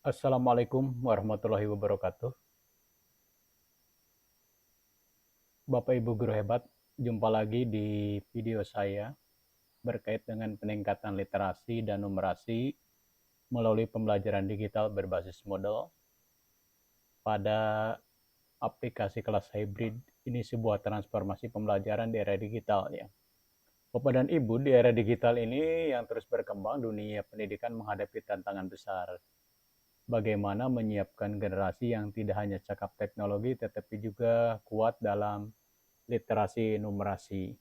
Assalamualaikum warahmatullahi wabarakatuh. Bapak Ibu guru hebat, jumpa lagi di video saya berkait dengan peningkatan literasi dan numerasi melalui pembelajaran digital berbasis model pada aplikasi kelas hybrid. Ini sebuah transformasi pembelajaran di era digital ya. Bapak dan Ibu, di era digital ini yang terus berkembang, dunia pendidikan menghadapi tantangan besar. Bagaimana menyiapkan generasi yang tidak hanya cakap teknologi tetapi juga kuat dalam literasi numerasi.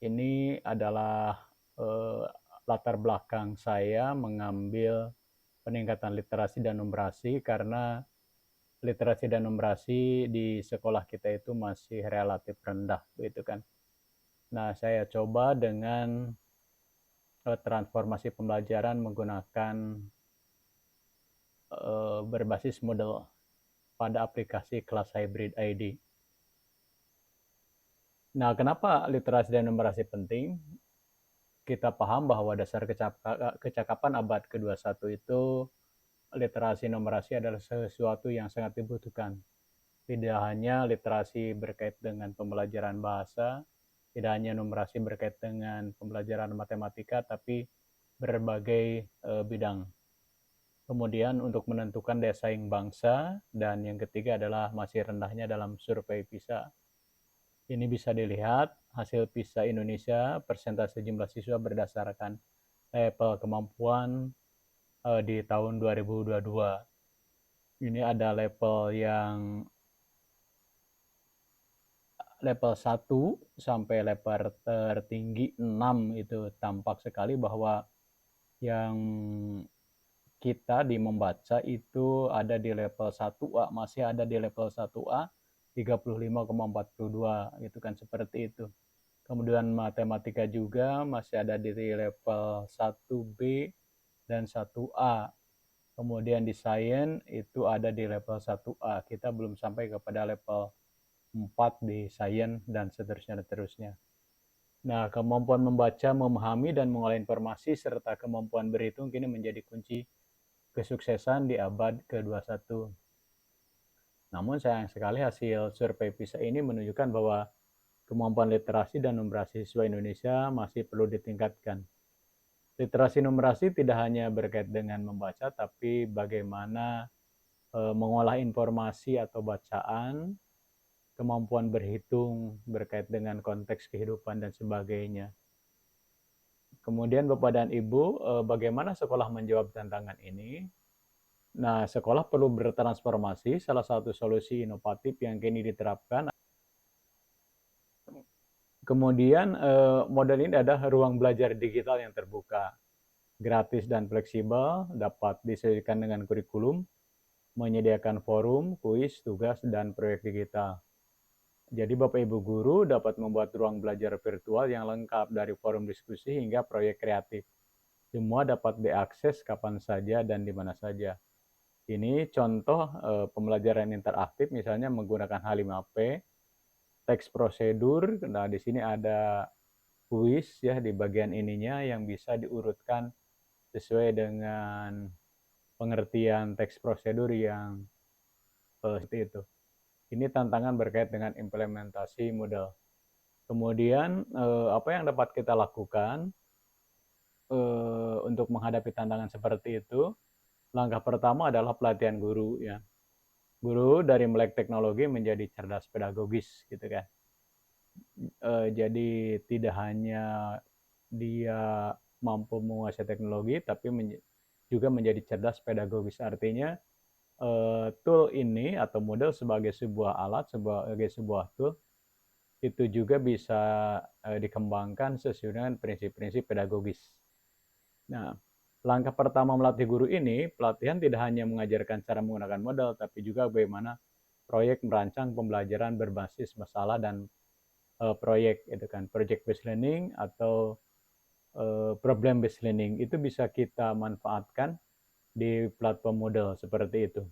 Ini adalah latar belakang saya mengambil peningkatan literasi dan numerasi karena literasi dan numerasi di sekolah kita itu masih relatif rendah, begitu kan. Nah, saya coba dengan transformasi pembelajaran menggunakan berbasis model pada aplikasi kelas hybrid ID. Nah, kenapa literasi dan numerasi penting? Kita paham bahwa dasar kecakapan abad ke-21 itu literasi numerasi adalah sesuatu yang sangat dibutuhkan. Tidak hanya literasi berkait dengan pembelajaran bahasa, tidak hanya numerasi berkait dengan pembelajaran matematika, tapi berbagai bidang. Kemudian untuk menentukan daya saing bangsa, dan yang ketiga adalah masih rendahnya dalam survei PISA. Ini bisa dilihat hasil PISA Indonesia, persentase jumlah siswa berdasarkan level kemampuan di tahun 2022. Ini ada level 1 sampai level tertinggi 6 itu tampak sekali bahwa yang kita di membaca itu ada di level 1A, masih ada di level 1A 35,42 itu kan seperti itu. Kemudian matematika juga masih ada di level 1B dan 1A. Kemudian di sains itu ada di level 1A. Kita belum sampai kepada level 4 di sains dan seterusnya. Nah, kemampuan membaca, memahami, dan mengolah informasi serta kemampuan berhitung kini menjadi kunci kesuksesan di abad ke-21. Namun sayang sekali hasil survei PISA ini menunjukkan bahwa kemampuan literasi dan numerasi siswa Indonesia masih perlu ditingkatkan. Literasi numerasi tidak hanya berkait dengan membaca, tapi bagaimana mengolah informasi atau bacaan, kemampuan berhitung berkait dengan konteks kehidupan dan sebagainya. Kemudian Bapak dan Ibu, bagaimana sekolah menjawab tantangan ini? Nah, sekolah perlu bertransformasi. Salah satu solusi inovatif yang kini diterapkan. Kemudian model ini adalah ruang belajar digital yang terbuka, gratis dan fleksibel, dapat disesuaikan dengan kurikulum, menyediakan forum, kuis, tugas, dan proyek digital. Jadi Bapak Ibu guru dapat membuat ruang belajar virtual yang lengkap dari forum diskusi hingga proyek kreatif. Semua dapat diakses kapan saja dan di mana saja. Ini contoh pembelajaran interaktif misalnya menggunakan H5P, teks prosedur. Nah, di sini ada kuis ya di bagian ininya yang bisa diurutkan sesuai dengan pengertian teks prosedur yang seperti itu. Ini tantangan berkait dengan implementasi model. Kemudian apa yang dapat kita lakukan untuk menghadapi tantangan seperti itu? Langkah pertama adalah pelatihan guru ya. Guru dari melek teknologi menjadi cerdas pedagogis gitu kan. Jadi tidak hanya dia mampu menguasai teknologi tapi juga menjadi cerdas pedagogis. Artinya tool ini atau model sebagai sebuah alat, sebagai sebuah tool itu juga bisa dikembangkan sesuai dengan prinsip-prinsip pedagogis. Nah, langkah pertama melatih guru ini, pelatihan tidak hanya mengajarkan cara menggunakan model, tapi juga bagaimana proyek merancang pembelajaran berbasis masalah dan proyek, itu kan, project based learning atau problem based learning itu bisa kita manfaatkan di platform model seperti itu.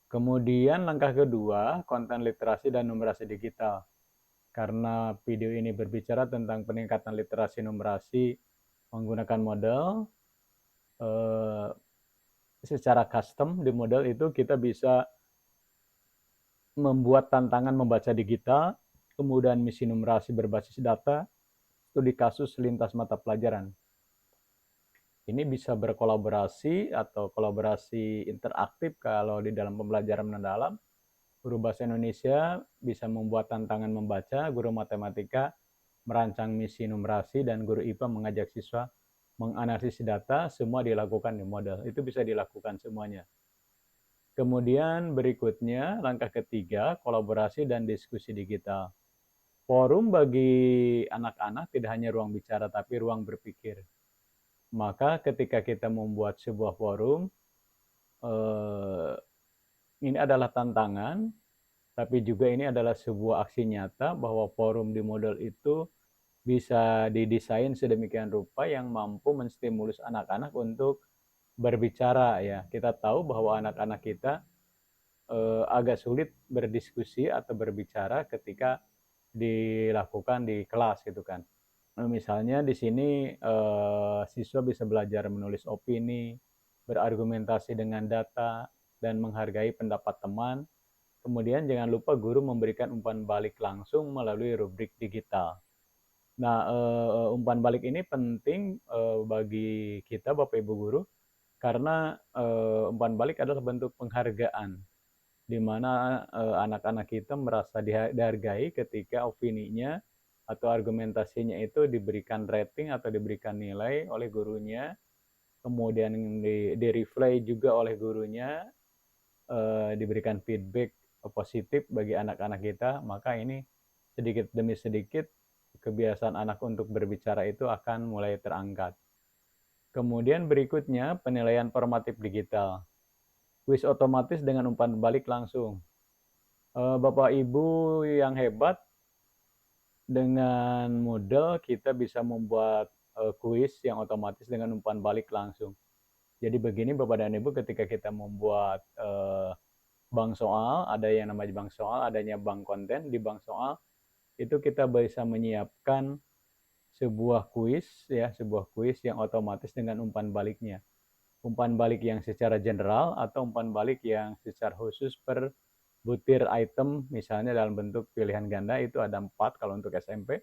Kemudian langkah kedua, konten literasi dan numerasi digital. Karena video ini berbicara tentang peningkatan literasi numerasi menggunakan model, secara custom di model itu kita bisa membuat tantangan membaca digital, kemudian misi numerasi berbasis data, studi kasus lintas mata pelajaran. Ini bisa berkolaborasi atau kolaborasi interaktif kalau di dalam pembelajaran mendalam. Guru bahasa Indonesia bisa membuat tantangan membaca, guru matematika merancang misi numerasi, dan guru IPA mengajak siswa menganalisis data, semua dilakukan di model. Itu bisa dilakukan semuanya. Kemudian berikutnya, langkah ketiga, kolaborasi dan diskusi digital. Forum bagi anak-anak tidak hanya ruang bicara, tapi ruang berpikir. Maka ketika kita membuat sebuah forum, ini adalah tantangan, tapi juga ini adalah sebuah aksi nyata bahwa forum di model itu bisa didesain sedemikian rupa yang mampu menstimulus anak-anak untuk berbicara ya. Kita tahu bahwa anak-anak kita agak sulit berdiskusi atau berbicara ketika dilakukan di kelas gitu kan. Misalnya di sini siswa bisa belajar menulis opini, berargumentasi dengan data, dan menghargai pendapat teman. Kemudian jangan lupa guru memberikan umpan balik langsung melalui rubrik digital. Nah, umpan balik ini penting bagi kita Bapak Ibu guru karena umpan balik adalah bentuk penghargaan di mana anak-anak kita merasa dihargai ketika opininya atau argumentasinya itu diberikan rating atau diberikan nilai oleh gurunya, kemudian di-replay juga oleh gurunya, diberikan feedback positif bagi anak-anak kita, maka ini sedikit demi sedikit kebiasaan anak untuk berbicara itu akan mulai terangkat. Kemudian berikutnya penilaian formatif digital. Kuis otomatis dengan umpan balik langsung. Bapak Ibu yang hebat, dengan model kita bisa membuat kuis yang otomatis dengan umpan balik langsung. Jadi begini Bapak dan Ibu, ketika kita membuat bank soal, ada yang namanya bank soal, adanya bank konten. Di bank soal itu kita bisa menyiapkan sebuah kuis ya, sebuah kuis yang otomatis dengan umpan baliknya. Umpan balik yang secara general atau umpan balik yang secara khusus per butir item, misalnya dalam bentuk pilihan ganda itu ada 4 kalau untuk SMP.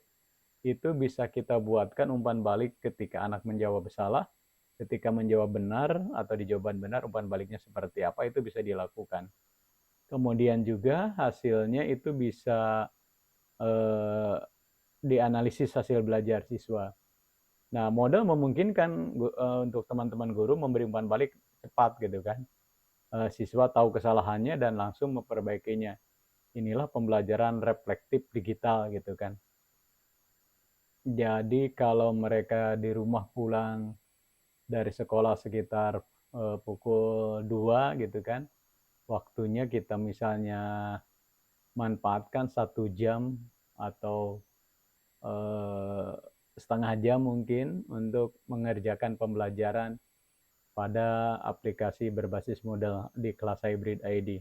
Itu bisa kita buatkan umpan balik ketika anak menjawab salah, ketika menjawab benar atau di jawaban benar umpan baliknya seperti apa, itu bisa dilakukan. Kemudian juga hasilnya itu bisa dianalisis hasil belajar siswa. Nah, model memungkinkan untuk teman-teman guru memberi umpan balik cepat gitu kan. Siswa tahu kesalahannya dan langsung memperbaikinya. Inilah pembelajaran reflektif digital gitu kan. Jadi kalau mereka di rumah pulang dari sekolah sekitar pukul 2 gitu kan, waktunya kita misalnya manfaatkan 1 jam atau setengah jam mungkin untuk mengerjakan pembelajaran pada aplikasi berbasis model di kelas hybrid ID.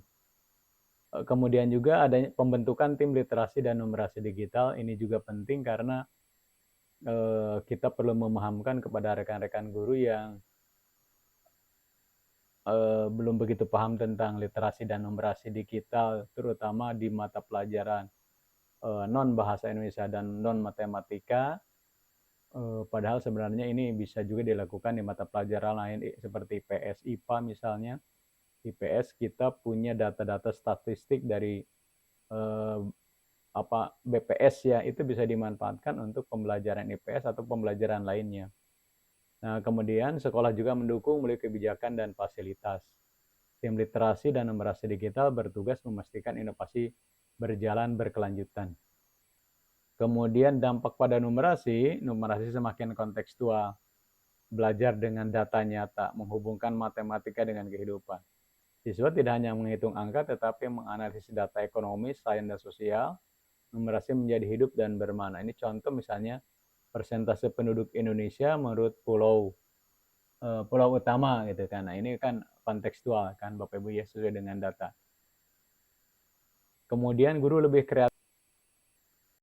Kemudian juga ada pembentukan tim literasi dan numerasi digital. Ini juga penting karena kita perlu memahamkan kepada rekan-rekan guru yang belum begitu paham tentang literasi dan numerasi digital, terutama di mata pelajaran non bahasa Indonesia dan non matematika. Padahal sebenarnya ini bisa juga dilakukan di mata pelajaran lain seperti IPS, IPA misalnya. IPS kita punya data-data statistik dari BPS ya, itu bisa dimanfaatkan untuk pembelajaran IPS atau pembelajaran lainnya. Nah, kemudian sekolah juga mendukung melalui kebijakan dan fasilitas. Tim literasi dan numerasi digital bertugas memastikan inovasi berjalan berkelanjutan. Kemudian dampak pada numerasi semakin kontekstual. Belajar dengan data nyata, menghubungkan matematika dengan kehidupan. Siswa tidak hanya menghitung angka, tetapi menganalisis data ekonomi, sains, dan sosial. Numerasi menjadi hidup dan bermakna. Ini contoh misalnya persentase penduduk Indonesia menurut pulau utama gitu kan. Nah, ini kan kontekstual kan Bapak Ibu ya, sesuai dengan data. Kemudian guru lebih kreatif